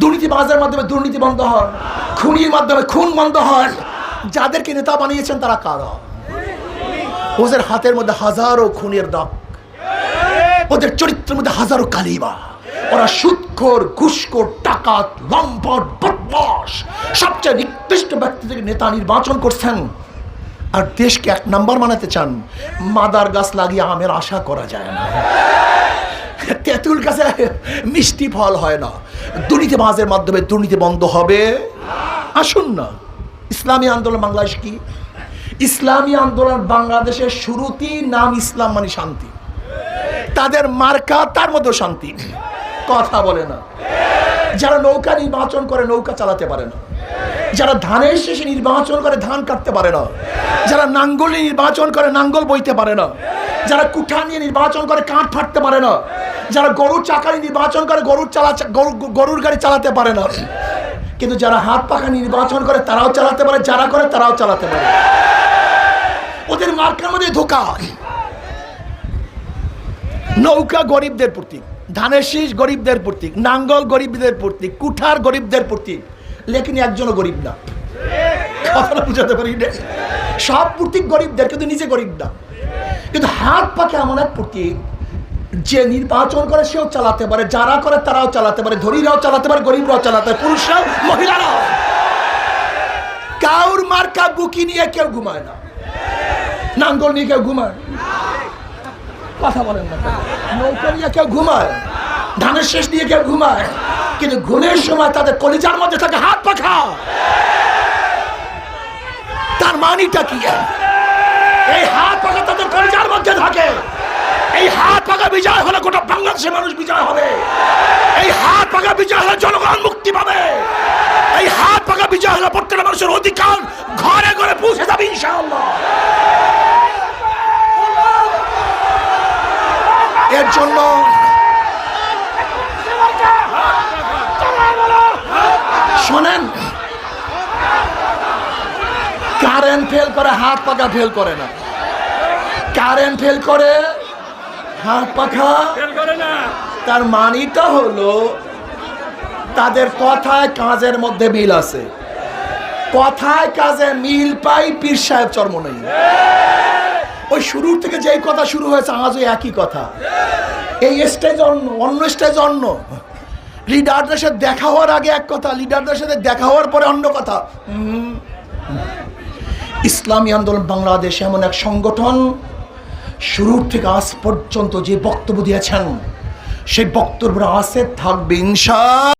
দুর্নীতিবাজের মাধ্যমে দুর্নীতি বন্ধ হয়, খুনির মাধ্যমে খুন বন্ধ হয়। যাদেরকে নেতা বানিয়েছেন তারা কারা? ওদের হাতের মধ্যে হাজারো খুনের দাগ, ওদের চরিত্রের মধ্যে হাজারো কালিমা। ওরা সুদখোর, ঘুষখোর, ডাকাত, লম্পট, বদমাশ, সবচেয়ে নিকৃষ্ট ব্যক্তি থেকে নেতা নির্বাচন করছেন। আর দেশকে এক নাম্বার বানাতে চান। মাদার গাছ লাগিয়ে আমের আশা করা যায় না, তেঁতুল গাছে মিষ্টি ফল হয় না। দুর্নীতিবাজের মাধ্যমে দুর্নীতি বন্ধ হবে। আসুন না, ইসলামী আন্দোলন বাংলাদেশ কি? ইসলামী আন্দোলন বাংলাদেশের শুরুতেই নাম ইসলাম মানে শান্তি। তাদের মার্কা তার মধ্যে শান্তি, কথা বলে না। যারা নৌকা নির্বাচন করে নৌকা চালাতে পারে না, যারা ধানের শেষে নির্বাচন করে ধান কাটতে পারে না, যারা নাঙ্গল নির্বাচন করে নাঙ্গল বইতে পারে না, যারা কুঠা নিয়ে নির্বাচন করে কাঠ ফাটতে পারে না, যারা গরুর চাকা নির্বাচন করে গরুর গাড়ি চালাতে পারে না, কিন্তু যারা হাত পাখা নির্বাচন করে তারাও চালাতে পারে, যারা করে তারাও চালাতে পারে। ওদের মার্কার মধ্যে ধোকা। নৌকা গরিবদের প্রতীক, ধানের শীষ গরিবদের প্রতীক, নাঙ্গল গরিবদের প্রতীক, কুঠার গরিবদের প্রতীক। লেকিন একজনও গরিব না, কথাটা বুঝাতে পারি না। সব প্রতীক গরিবদের, কিন্তু নিজে গরিব না। কিন্তু হাত পাখা এমন এক প্রতীক, যে নির্বাচন করে সেও চালাতে পারে, যারা করে তারাও চালাতে পারে, ধনীরাও চালাতে পারে, গরিবরাও চালাতে পারে, পুরুষরাও মহিলারাও। কাউর মার্কা বুকি নিয়ে কেউ ঘুমায় না, নাঙ্গল নিয়ে কেউ ঘুমায়, কথা বলেন না। নৌকা নিয়ে কেউ ঘুমায়, ধানের শেষ দিয়ে কেউ ঘুমায়, কিন্তু ঘুমের সময় তাদের কলিজার মধ্যে থাকে হাত পাখা। তার মানিটা কি? এই হাত পাখা তাদের কলিজার মধ্যে থাকে। এই হাত পাখা বিজয় হলে গোটা বাংলাদেশের মানুষ বিজয় হবে। এই হাত পাখা বিজয় হলে জনগণ মুক্তি পাবে। এই হাত পাখা বিজয় হলে প্রত্যেকটা মানুষের অধিকার ঘরে ঘরে পৌঁছে যাবে ইনশাআল্লাহ। এর জন্য শোনেন, কারেন্ট ফেল করে, হাত পাখা ফেল করে না। কারেন্ট ফেল করে, হাত পাখা ফেল করে না। তার মানিটা হলো তাদের কথায় কাজের মধ্যে মিল আছে। কথায় কাজে মিল পাই, পীর সাহেব চর্ম নেই। ওই শুরুর থেকে যেই কথা শুরু হয়েছে আজও একই কথা। এই স্টেজ অন্য, অন্য স্টেজ অন্য। লিডারদের সাথে দেখা হওয়ার আগে এক কথা, লিডারদের সাথে দেখা হওয়ার পরে অন্য কথা। ইসলামী আন্দোলন বাংলাদেশ এমন এক সংগঠন, শুরুর থেকে আজ পর্যন্ত যে বক্তব্য দিয়েছেন সেই বক্তব্য আছে, থাকবে ইনশাআল্লাহ।